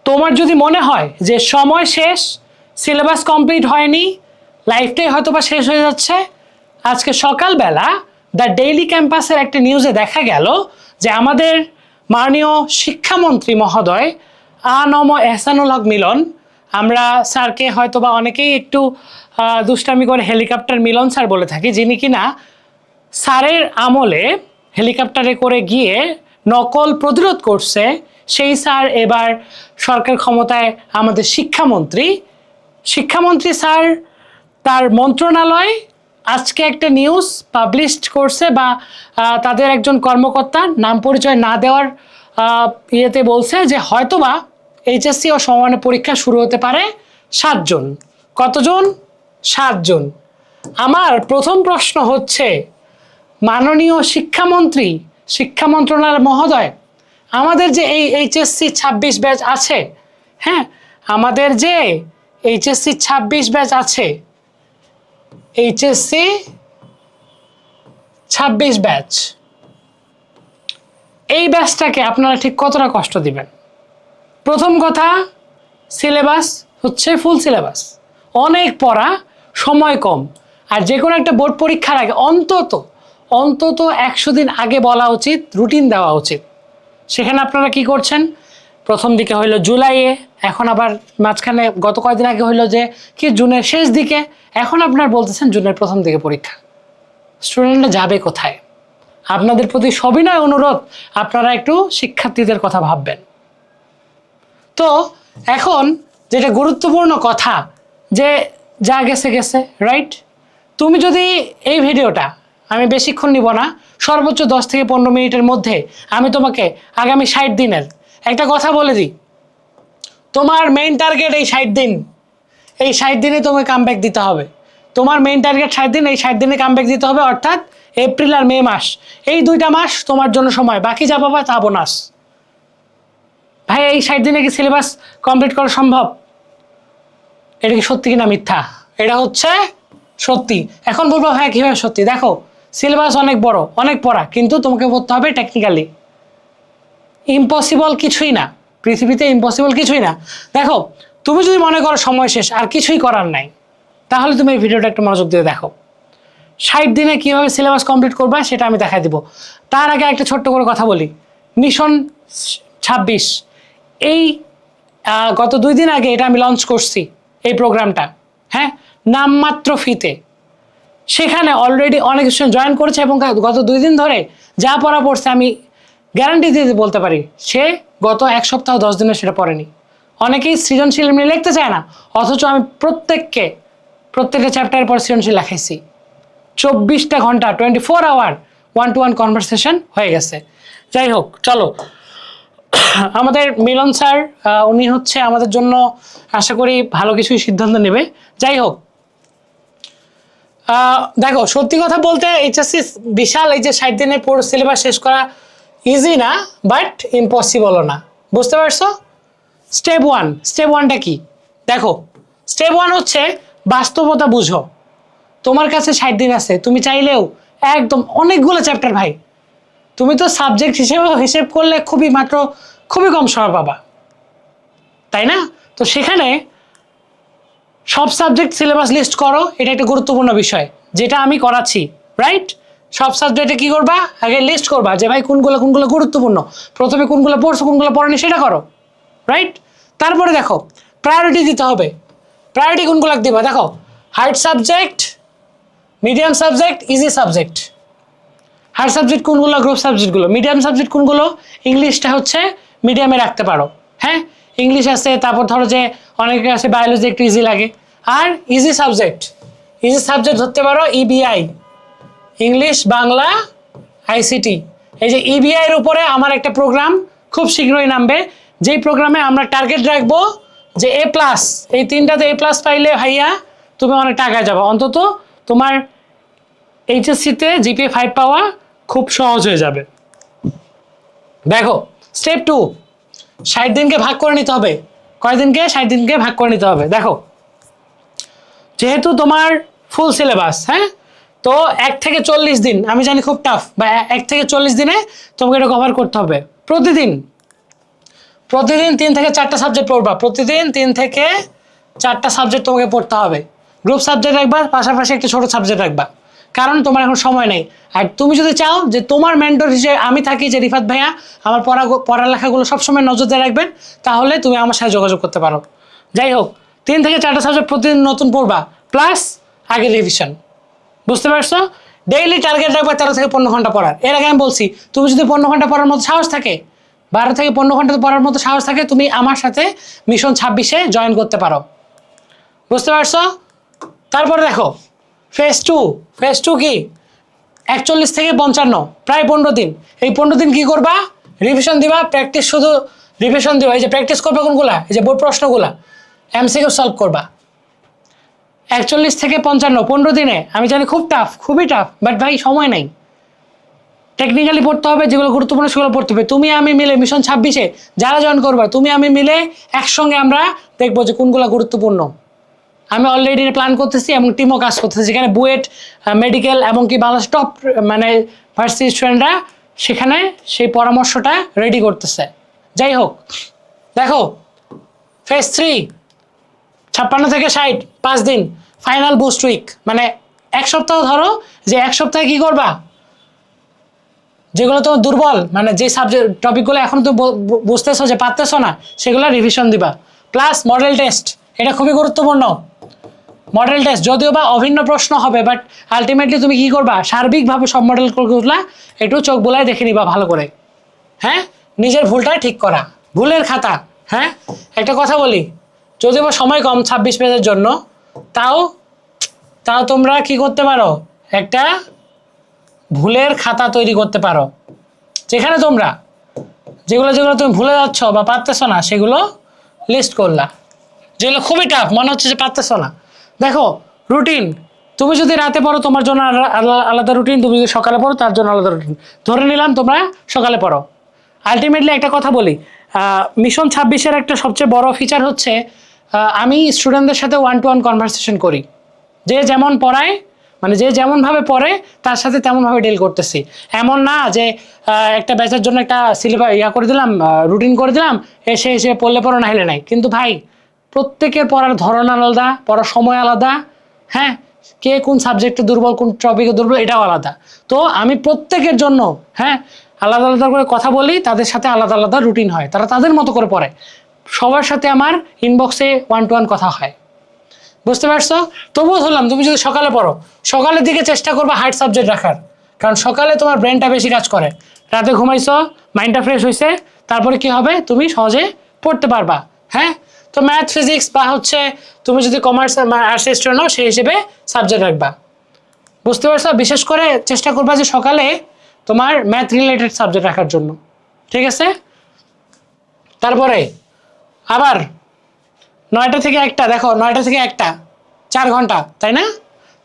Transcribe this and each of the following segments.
তোমার যদি মনে হয় যে সময় শেষ, সিলেবাস কমপ্লিট হয়নি, লাইফটাই হয়তো বা শেষ হয়ে যাচ্ছে, আজকে সকালবেলা দ্য ডেইলি ক্যাম্পাসের একটা নিউজে দেখা গেল যে আমাদের মাননীয় শিক্ষামন্ত্রী মহোদয় আনম এহসানুল হক মিলন, আমরা স্যারকে হয়তো বা অনেকেই একটু দুষ্টামি করে হেলিকপ্টার মিলন স্যার বলে থাকি, যিনি কিনা স্যারের আমলে হেলিকপ্টারে করে গিয়ে নকল প্রতিরোধ করছে, সেই স্যার এবার সরকার ক্ষমতায় আমাদের শিক্ষামন্ত্রী স্যার তার মন্ত্রণালয় আজকে একটা নিউজ পাবলিশ করছে বা তাদের একজন কর্মকর্তা নাম পরিচয় না দেওয়ার ইয়েতে বলছে যে হয়তোবা এইচএসসি ও সমমানের পরীক্ষা শুরু হতে পারে 7 জুন। কতজন? 7 জুন। আমার প্রথম প্রশ্ন হচ্ছে, মাননীয় শিক্ষা মন্ত্রণালয় মহোদয়, আমাদের যে এই এইচএসসি 26 ব্যাচ আছে, হ্যাঁ, আমাদের যে এইচএসসি 26 ব্যাচ আছে, এইচএসসি 26 ব্যাচ, এই ব্যাচটাকে আপনারা ঠিক কতটা কষ্ট দিবেন? প্রথম কথা, সিলেবাস হচ্ছে ফুল সিলেবাস, অনেক পড়া, সময় কম। আর যে কোনো একটা বোর্ড পরীক্ষার আগে অন্তত 100 দিন আগে বলা উচিত, রুটিন দেওয়া উচিত। সেখানে আপনারা কি করছেন? প্রথম দিকে হইলো জুলাইয়ে, এখন আবার মাঝখানে গত কয়েকদিন আগে হইলো যে কি জুনের শেষ দিকে, এখন আপনারা বলতেছেন জুনের প্রথম দিকে পরীক্ষা। স্টুডেন্টরা যাবে কোথায়? আপনাদের প্রতি সবিনয় অনুরোধ, আপনারা একটু শিক্ষার্থীদের কথা ভাববেন। তো এখন যেটা গুরুত্বপূর্ণ কথা, যে যা গেছে গেছে, রাইট? তুমি যদি এই ভিডিওটা, আমি বেশিক্ষণ নিব না, সর্বোচ্চ 10 থেকে 15 মিনিটের মধ্যে আমি তোমাকে আগামী 60 দিনের একটা কথা বলে দিই। তোমার মেইন টার্গেট এই 60 দিন, এই 60 দিনে তোমাকে কামব্যাক দিতে হবে। তোমার মেইন টার্গেট 60 দিন, এই 60 দিনে কামব্যাক দিতে হবে, অর্থাৎ এপ্রিল আর মে মাস, এই 2টা মাস তোমার জন্য সময়, বাকি যা পাবা তা বোনাস। ভাই, এই 60 দিনে কি সিলেবাস কমপ্লিট করা সম্ভব? এটা কি সত্যি কিনা মিথ্যা? এটা হচ্ছে সত্যি। এখন বলবো হ্যাঁ কীভাবে সত্যি? দেখো, সিলেবাস অনেক বড়, অনেক পড়া, কিন্তু তোমাকে পড়তে হবে টেকনিক্যালি। ইম্পসিবল কিছুই না, পৃথিবীতে ইম্পসিবল কিছুই না। দেখো, তুমি যদি মনে করো সময় শেষ, আর কিছুই করার নাই, তাহলে তুমি এই ভিডিওটা একটু মনোযোগ দিয়ে দেখো। 60 দিনে কীভাবে সিলেবাস কমপ্লিট করবা সেটা আমি দেখাই দিব। তার আগে একটা ছোট্ট করে কথা বলি। মিশন 26, এই গত 2 দিন আগে এটা আমি লঞ্চ করছি, এই প্রোগ্রামটা, হ্যাঁ, নামমাত্র ফিতে। সেখানে অলরেডি অনেক স্টুডেন্ট জয়েন করেছে এবং গত 2 দিন ধরে যা পড়া পড়ছে আমি গ্যারান্টি দিয়ে বলতে পারি সে গত 1 সপ্তাহ 10 দিনে সেটা পড়েনি। অনেকেই সৃজনশীল এমনি লিখতে চায় না, অথচ আমি প্রত্যেকটা চ্যাপ্টারের পর সৃজনশীল লেখাইছি। 24টা ঘন্টা, 24 আওয়ার 1-to-1 কনভারসেশন হয়ে গেছে। যাই হোক, চলো, আমাদের মিলন স্যার উনি হচ্ছে আমাদের জন্য আশা করি ভালো কিছুই সিদ্ধান্ত নেবে। যাই হোক, দেখো, সত্যি কথা বলতে এইচএসসি বিশাল, এই যে 60 দিনের পুরো সিলেবাস শেষ করা ইজি না, বাট ইম্পসিবলও না। বুঝতে পারছো? স্টেপ ওয়ানটা কি? দেখো, স্টেপ 1 হচ্ছে বাস্তবতা বুঝো। তোমার কাছে 60 দিন আছে, তুমি চাইলেও একদম অনেকগুলো চ্যাপ্টার, ভাই তুমি তো সাবজেক্ট হিসেব করলে খুবই কম সময় পাবা, তাই না? তো সেখানে সব সাবজেক্ট সিলেবাস লিস্ট করো, এটা একটা গুরুত্বপূর্ণ বিষয়, যেটা আমি করাচ্ছি, রাইট? সব সাবজেক্টে কি করবা? আগে লিস্ট করবা যে ভাই কোনগুলো গুরুত্বপূর্ণ, প্রথমে কোনগুলো পড়ছো, কোনগুলো পড়নি সেটা করো, রাইট? তারপরে দেখো, প্রায়োরিটি দিতে হবে। প্রায়োরিটি কোনগুলো দিবা? দেখো, hard subject, medium subject, easy subject. Hard subject কোনগুলো? গ্রুপ সাবজেক্টগুলো। মিডিয়াম সাবজেক্ট কোনগুলো? ইংলিশটা হচ্ছে মিডিয়ামে রাখতে পারো, হ্যাঁ, ইংলিশ আছে। তারপর ধরো যে অনেকের আছে বায়োলজি একটু ইজি লাগে। আর ইজি সাবজেক্ট ধরতে পারো ইবিআই, ইংলিশ, বাংলা, আইসিটি। এই যে ইবিআই এর উপরে আমার একটা প্রোগ্রাম খুব শীঘ্রই নামবে, যেই প্রোগ্রামে আমরা টার্গেট রাখবো যে A+, এই 3টাতে A+ পাইলে ভাইয়া তুমি অনেক টাকায় যাবো। অন্তত তোমার এইচএসসিতে জিপিএ 5 পাওয়া খুব সহজ হয়ে যাবে। দেখো, স্টেপ 2, 60 দিনকে ভাগ করে নিতে হবে। কয়দিনকে? 60 দিনকে ভাগ করে নিতে হবে। দেখো, যেহেতু তোমার ফুল সিলেবাস, হ্যাঁ, তো 1 থেকে 40 দিন, আমি জানি খুব টাফ, বা 1 থেকে 40 দিনে তোমাকে এটা কভার করতে হবে। প্রতিদিন 3 থেকে 4টা সাবজেক্ট পড়বা, প্রতিদিন 3 থেকে 4টা সাবজেক্ট তোমাকে পড়তে হবে। গ্রুপ সাবজেক্ট রাখবা, পাশাপাশি একটা ছোট সাবজেক্ট রাখবা, কারণ তোমার এখন সময় নেই। আর তুমি যদি চাও যে তোমার মেন্টর হিসেবে আমি থাকি, যে রিফাত ভাইয়া আমার পড়ালেখাগুলো সবসময় নজর দিয়ে রাখবেন, তাহলে তুমি আমার সাথে যোগাযোগ করতে পারো। যাই হোক, 3 থেকে 4টা সাবজেক্ট প্রতিদিন নতুন পড়বা, প্লাস আগে রিভিশন। বুঝতে পারছো? ডেইলি টার্গেট রাখবা 13 থেকে 15 ঘন্টা পড়ার। এর আগে আমি বলছি, তুমি যদি 15 ঘন্টা পড়ার মতো সাহস থাকে, 12 থেকে 15 ঘন্টা পড়ার মতো সাহস থাকে, তুমি আমার সাথে মিশন 26-এ জয়েন করতে পারো। বুঝতে পারছো? তারপরে দেখো ফেজ 2 কি 41 থেকে 55, প্রায় 15 দিন। এই 15 দিন কি করবা? রিভিশন দিবা, প্র্যাকটিস, শুধু রিভিশন দিবা। এই যে প্র্যাকটিস করবে কোনগুলা, এই যে বোর্ড প্রশ্নগুলা, এমসিকিউ সলভ করবা। 41 থেকে 55, 15 দিনে। আমি জানি খুব টাফ, খুবই টাফ, বাট ভাই সময় নাই। টেকনিক্যালি পড়তে হবে, যেগুলো গুরুত্বপূর্ণ সেগুলো পড়তে হবে। তুমি আমি মিলে মিশন 26-এ যারা জয়েন করবা, তুমি আমি মিলে একসঙ্গে আমরা দেখবো যে কোনগুলো গুরুত্বপূর্ণ। আমি অলরেডি প্ল্যান করতেছি এবং টিমও কাজ করতেছি, যেখানে বুয়েট, মেডিকেল এমনকি বাংলাদেশ টপ মানে ভার্সিটি স্টুডেন্টরা সেখানে সেই পরামর্শটা রেডি করতেছে। যাই হোক, দেখো ফেজ 3 56 থেকে 60, 5 দিন। ফাইনাল বুস্ট উইক, মানে 1 সপ্তাহ। ধরো যে 1 সপ্তাহে কি করবা, যেগুলো তোমার দুর্বল, মানে যে সাবজেক্ট টপিকগুলো এখন তো বুঝতেছো যে পারতেছো না, সেগুলো রিভিশন দিবা। প্লাস মডেল টেস্ট, এটা খুবই গুরুত্বপূর্ণ। মডেল টেস্ট যদিও বা অভিন্ন প্রশ্ন হবে, বাট আলটিমেটলি তুমি কি করবা, সার্বিকভাবে সব মডেলগুলো একটু চোখ বোলায় দেখে নিবা ভালো করে। হ্যাঁ, নিজের ভুলটা ঠিক করা, ভুলের খাতা। হ্যাঁ, একটা কথা বলি, যদিও বা সময় কম 26 পেজের জন্য, তাও তোমরা কি করতে পারো, একটা ভুলের খাতা তৈরি করতে পারো, যেখানে তোমরা যেগুলো তুমি ভুলে যাচ্ছ বা পারতেছো না, সেগুলো লিস্ট করলা, যেগুলো খুবই টাফ মনে হচ্ছে যে পারতেছো না। দেখো রুটিন, তুমি যদি রাতে পড়ো তোমার জন্য আলাদা রুটিন, তুমি যদি সকালে পড়ো তার জন্য আলাদা রুটিন। ধরে নিলাম তোমরা সকালে পড়ো। আলটিমেটলি একটা কথা বলি, মিশন 26-এর একটা সবচেয়ে বড় ফিচার হচ্ছে, আমি স্টুডেন্টদের সাথে 1-to-1 কনভারসেশন করি। যে যেমন পড়ায়, মানে যে যেমনভাবে পড়ে তার সাথে তেমনভাবে ডিল করতেছি। এমন না যে একটা ব্যাচের জন্য একটা সিলেবাস করে দিলাম, রুটিন করে দিলাম, এসে পড়লে পড়ো, না হলে নাই। কিন্তু ভাই, প্রত্যেকের পড়ার ধরন আলাদা, পড়ার সময় আলাদা। হ্যাঁ, কে কোন সাবজেক্টে দুর্বল, কোন টপিকে দুর্বল, এটাও আলাদা। তো আমি প্রত্যেকের জন্য আলাদা আলাদা করে কথা বলি, তাদের সাথে আলাদা আলাদা রুটিন হয়, তারা তাদের মতো করে পড়ে। সবার সাথে আমার ইনবক্সে 1-to-1 কথা হয়। বুঝতে পারছো? তবুও ধরলাম তুমি যদি সকালে পড়ো, সকালের দিকে চেষ্টা করবা হার্ড সাবজেক্ট রাখার, কারণ সকালে তোমার ব্রেনটা বেশি কাজ করে। রাতে ঘুমাইছো, মাইন্ডটা ফ্রেশ হয়েছে, তারপরে কি হবে, তুমি সহজে পড়তে পারবা। হ্যাঁ, তো ম্যাথ, ফিজিক্স বা তুমি যদি কমার্স আর্টস স্টুডেন্ট হও, সেই হিসেবে সাবজেক্ট রাখবা। বুঝতে পারছো? বিশেষ করে চেষ্টা করবা যে সকালে তোমার ম্যাথ রিলেটেড সাবজেক্ট রাখার জন্য। ঠিক আছে? তারপরে আবার 9টা থেকে 1টা, দেখো 9টা থেকে 1টা 4 ঘন্টা, তাই না?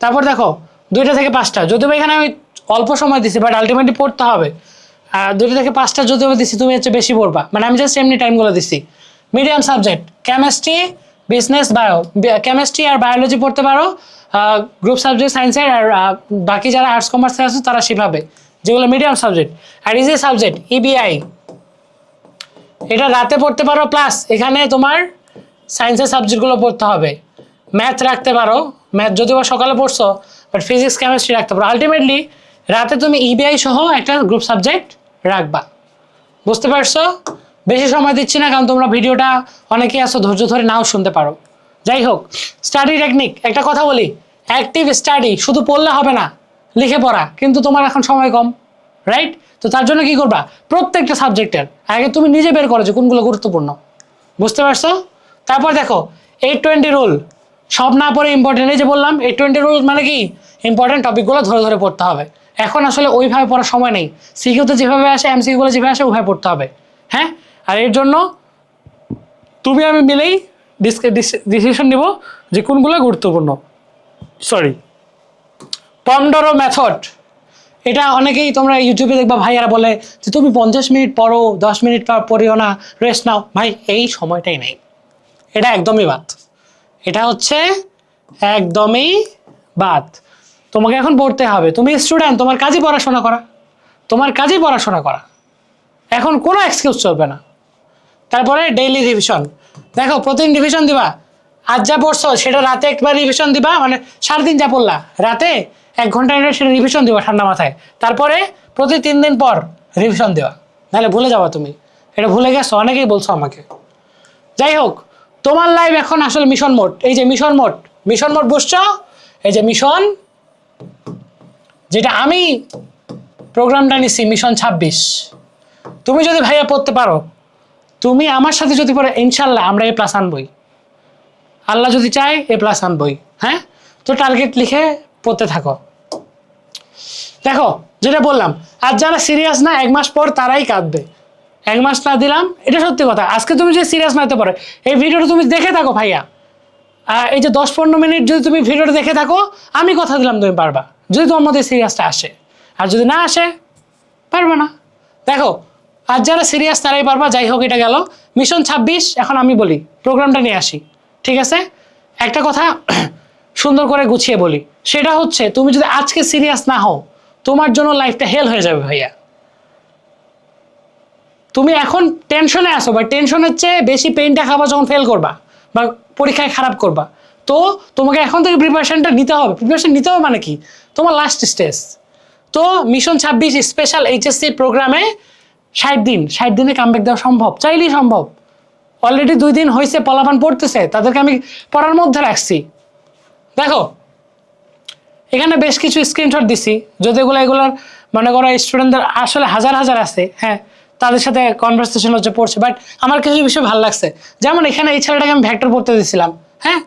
তারপর দেখো 2টা থেকে 5টা, যদিও এখানে আমি অল্প সময় দিছি, বাট আলটিমেটলি পড়তে হবে। 2টা থেকে 5টা যদিও দিছি, তুমি হচ্ছে বেশি পড়বা, মানে আমি জাস্ট এমনি টাইমগুলো দিছি। Medium subject chemistry, business, chemistry আর বায়োলজি পড়তে পারো, গ্রুপ সাবজেক্ট সায়েন্সের। আর বাকি যারা আর্টস কমার্সে আছে তারা সেভাবে, যেগুলো মিডিয়াম সাবজেক্ট। আর ইজি সাবজেক্ট ইবিআই, এটা রাতে পড়তে পারো, প্লাস এখানে তোমার সায়েন্সের সাবজেক্টগুলো পড়তে হবে। ম্যাথ রাখতে পারো, ম্যাথ যদিও সকালে পড়ছো, বাট ফিজিক্স, কেমিস্ট্রি রাখতে পারো। আলটিমেটলি রাতে তুমি ইবিআই সহ একটা গ্রুপ সাবজেক্ট রাখবা। বুঝতে পারছো? বেশি সময় দিচ্ছি না, কারণ তোমরা ভিডিওটা অনেকেই আসো ধৈর্য ধরে নাও শুনতে পারো। যাই হোক, স্টাডি টেকনিক, একটা কথা বলি, অ্যাক্টিভ স্টাডি, শুধু পড়লে হবে না, লিখে পড়া। কিন্তু তোমার এখন সময় কম, রাইট? তো তার জন্য কি করবা, প্রত্যেকটা সাবজেক্টের আগে তুমি নিজে বের করো যে কোনগুলো গুরুত্বপূর্ণ। বুঝতে পারছো? তারপর দেখো 8-20 রুল, সব না পড়ে ইম্পর্টেন্ট। এই যে বললাম 8-20 রুল মানে কি, ইম্পর্টেন্ট টপিকগুলো ধরে ধরে পড়তে হবে। এখন আসলে ওইভাবে পড়ার সময় নেই, সিকিউতে যেভাবে আসে, এমসিকিউগুলো যেভাবে আসে ওইভাবে পড়তে হবে। হ্যাঁ, আর এর জন্য তুমি আমি মিলেই ডিসিশন নিব যে কোনগুলো গুরুত্বপূর্ণ। পমডোরো মেথড, এটা অনেকেই তোমরা ইউটিউবে দেখবা, ভাইয়ারা বলে যে তুমি 50 মিনিট পড়ো, 10 মিনিট পড়িও না, রেস্ট নাও। ভাই, এই সময়টাই নেই, এটা একদমই বাদ। এটা হচ্ছে একদমই বাদ। তোমাকে এখন পড়তে হবে, তুমি স্টুডেন্ট, তোমার কাজই পড়াশোনা করা, এখন কোনো এক্সকিউজ চলবে না। তারপরে ডেইলি রিভিশন। দেখো প্রতিদিন রিভিশন দিবা, আজ যা পড়ছো সেটা রাতে একবার রিভিশন দিবা, মানে সারাদিন যা পড়লা রাতে 1 ঘন্টা সেটা রিভিশন দিবা ঠান্ডা মাথায়। তারপরে প্রতি 3 দিন পর রিভিশন দেওয়া, নাহলে ভুলে যাবা তুমি। এটা ভুলে গেছো, অনেকেই বলছো আমাকে। যাই হোক, তোমার লাইফ এখন আসলে মিশন মোড। এই যে মিশন মোড বুঝছো? এই যে মিশন, যেটা আমি প্রোগ্রামটা নিচ্ছি মিশন 26। তুমি যদি ভাইয়া পড়তে পারো, তুমি আমার সাথে যদি পড়ো, ইনশাল্লাহ আমরা A+ আনবই। আল্লাহ যদি চায় A+ আনবই। হ্যাঁ, তো টার্গেট লিখে পড়তে থাকো। দেখো যেটা বললাম, আর যারা সিরিয়াস না 1 মাস পর তারাই কাঁদবে। 1 মাস না দিলাম, এটা সত্যি কথা। আজকে তুমি যে সিরিয়াস না হতে পারো, এই ভিডিওটা তুমি দেখে থাকো ভাইয়া, এই যে 10-15 মিনিট যদি তুমি ভিডিওটা দেখে থাকো, আমি কথা দিলাম তুমি পারবা, যদি তোমার মধ্যে সিরিয়াসটা আসে। আর যদি না আসে, পারবে না। দেখো, আর যারা সিরিয়াস তারাই পারবা। যাই হোক, এটা গেল মিশন 26। এখন আমি বলি, প্রোগ্রামটা নিয়ে আসি, ঠিক আছে? একটা কথা সুন্দর করে গুছিয়ে বলি, সেটা হচ্ছে তুমি যদি আজকে সিরিয়াস না হও, তোমার জন্য লাইফটা হেল হয়ে যাবে ভাইয়া। তুমি এখন টেনশনে আসো, বা টেনশনের চেয়ে বেশি পেইনটা খাবা যখন ফেল করবা বা পরীক্ষায় খারাপ করবা। তো তোমাকে এখন থেকে প্রিপারেশনটা নিতে হবে। প্রিপারেশন নিতে হবে মানে কি, তোমার লাস্ট স্টেজ। তো মিশন 26 স্পেশাল HSC প্রোগ্রামে 60 দিনে কামব্যাক দেওয়া সম্ভব, চাইলেই সম্ভব। অলরেডি 2 দিন হয়েছে, পলাপান পড়তেছে, তাদেরকে আমি পড়ার মধ্যে রাখছি। দেখো এখানে বেশ কিছু স্ক্রিনশট দিছি, যদি এগুলোর মনে করো স্টুডেন্টদের আসলে হাজার আছে, হ্যাঁ, তাদের সাথে কনভারসেশন হচ্ছে, পড়ছে। বাট আমার কিছু বিষয় ভালো লাগছে, যেমন এখানে এই ছেলেটাকে আমি ভেক্টর পড়তে দিয়েছিলাম। হ্যাঁ,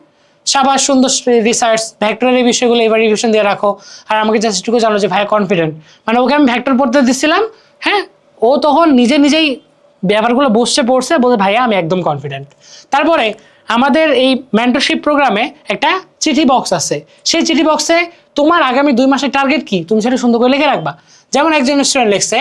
সাবাস, সুন্দর রিসার্চ, ভেক্টরের এই বিষয়গুলো এবার রিভিশন দিয়ে রাখো। আর আমাকে জাস্ট একটু জানো যে ভাই কনফিডেন্ট, মানে ওকে আমি ভেক্টর পড়তে দিচ্ছিলাম। হ্যাঁ, ও তখন নিজেই ব্যাপারগুলো পড়ছে, বলতে ভাইয়া আমি একদম কনফিডেন্ট। তারপরে আমাদের এই মেন্টরশিপ প্রোগ্রামে একটা চিঠি বক্স আছে, সেই চিঠি বক্সে তোমার আগামী 2 মাসের টার্গেট কি তুমি সেটা সুন্দর করে লিখে রাখবা। যেমন একজন স্টুডেন্ট লিখছে,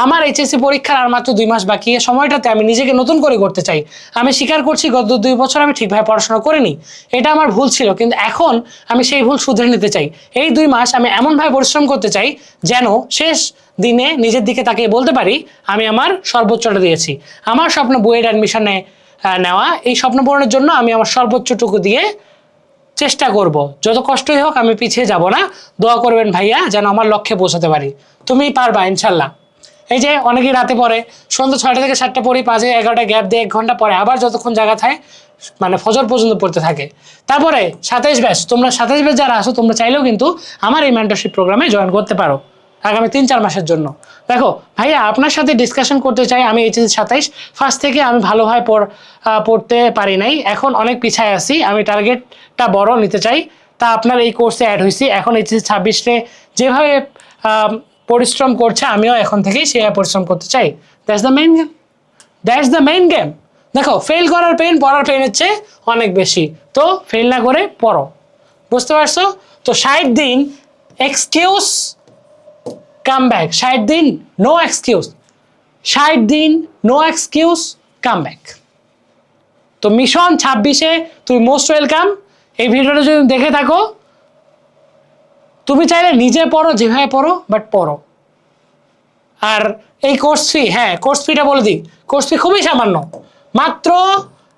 আমার HSC পরীক্ষার আর মাত্র 2 মাস বাকি, এই সময়টাতে আমি নিজেকে নতুন করে করতে চাই। আমি স্বীকার করছি গত 2 বছর আমি ঠিকভাবে পড়াশোনা করিনি, এটা আমার ভুল ছিল, কিন্তু এখন আমি সেই ভুল শুধরে নিতে চাই। এই 2 মাস আমি এমনভাবে পরিশ্রম করতে চাই যেন শেষ দিনে নিজের দিকে তাকিয়ে বলতে পারি আমি আমার সর্বোচ্চটা দিয়েছি। আমার স্বপ্ন বুয়েট অ্যাডমিশনে নেওয়া, এই স্বপ্ন পূরণের জন্য আমি আমার সর্বোচ্চটুকু দিয়ে চেষ্টা করব। যত কষ্টই হোক আমি পিছিয়ে যাব না। দোয়া করবেন ভাইয়া যেন আমার লক্ষ্যে পৌঁছাতে পারি। তুমি পারবা ইনশাল্লাহ। এই যে অনেকেই রাতে পড়ে, সন্ধ্যা 6টা থেকে 7টা পড়ি, 5-11টা গ্যাপ দিয়ে 1 ঘন্টা পরে আবার যতক্ষণ জায়গা থাকে, মানে ফজর পর্যন্ত পড়তে থাকে। তারপরে 27 ব্যাচ, তোমরা 27 ব্যাচ যারা আসো, তোমরা চাইলেও কিন্তু আমার এই মেন্টরশিপ প্রোগ্রামে জয়েন করতে পারো আগামী 3-4 মাসের জন্য। দেখো ভাইয়া, আপনার সাথে ডিসকাশন করতে চাই। আমি HSC 27 ফার্স্ট থেকে আমি ভালোভাবে পড়তে পারি নাই, এখন অনেক পিছায় আছি, আমি টার্গেটটা বড় নিতে চাই। তা আপনার এই কোর্সে অ্যাড হয়েছি। এখন HSC 26-এ যেভাবে পরিশ্রম করছে, আমিও এখন থেকেই সেভাবে পরিশ্রম করতে চাই। That's the main game. দেখো, ফেল করার পেইন পড়ার পেইনের চেয়ে অনেক বেশি। তো ফেল না করে পড়ো, বুঝতে পারছো? তো 60 দিন এক্সকিউজ কাম ব্যাক, 60 দিন নো এক্সকিউজ, 60 দিন নো এক্সকিউজ কাম ব্যাক। তো মিশন 26-এ তুমি মোস্ট ওয়েলকাম। এই ভিডিওটা যদি দেখে থাকো, তুমি চাইলে নিজে পড়ো, যেভাবে পড়ো, বাট পড়ো। আর এই কোর্স ফি, হ্যাঁ কোর্স ফিটা বলে দিই, কোর্স ফি খুবই সামান্য, মাত্র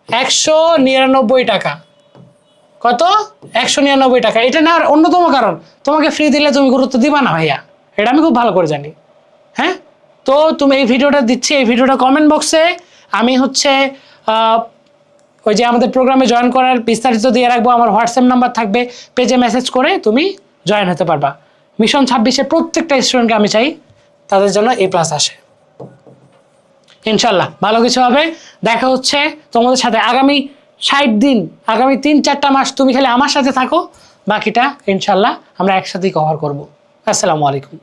199 টাকা। কত? 199 টাকা। এটা নেওয়ার অন্যতম কারণ, তোমাকে ফ্রি দিলে তুমি গুরুত্ব দিবা না ভাইয়া, এটা আমি খুব ভালো করে জানি। হ্যাঁ, তো তুমি এই ভিডিওটা দিচ্ছি, এই ভিডিওটা কমেন্ট বক্সে আমি হচ্ছে ওই যে আমাদের প্রোগ্রামে জয়েন করার বিস্তারিত দিয়ে রাখবো। আমার হোয়াটসঅ্যাপ নাম্বার থাকবে, পেজে মেসেজ করে তুমি জয়েন হতে পারবা। মিশন 26-এর প্রত্যেকটা স্টুডেন্টকে আমি চাই তাদের জন্য A+ আসে। ইনশাল্লাহ ভালো কিছু হবে। দেখা হচ্ছে তোমাদের সাথে আগামী 60 দিন, আগামী 3-4টা মাস তুমি খালি আমার সাথে থাকো, বাকিটা ইনশাল্লাহ আমরা একসাথেই কভার করব। আসসালামু আলাইকুম।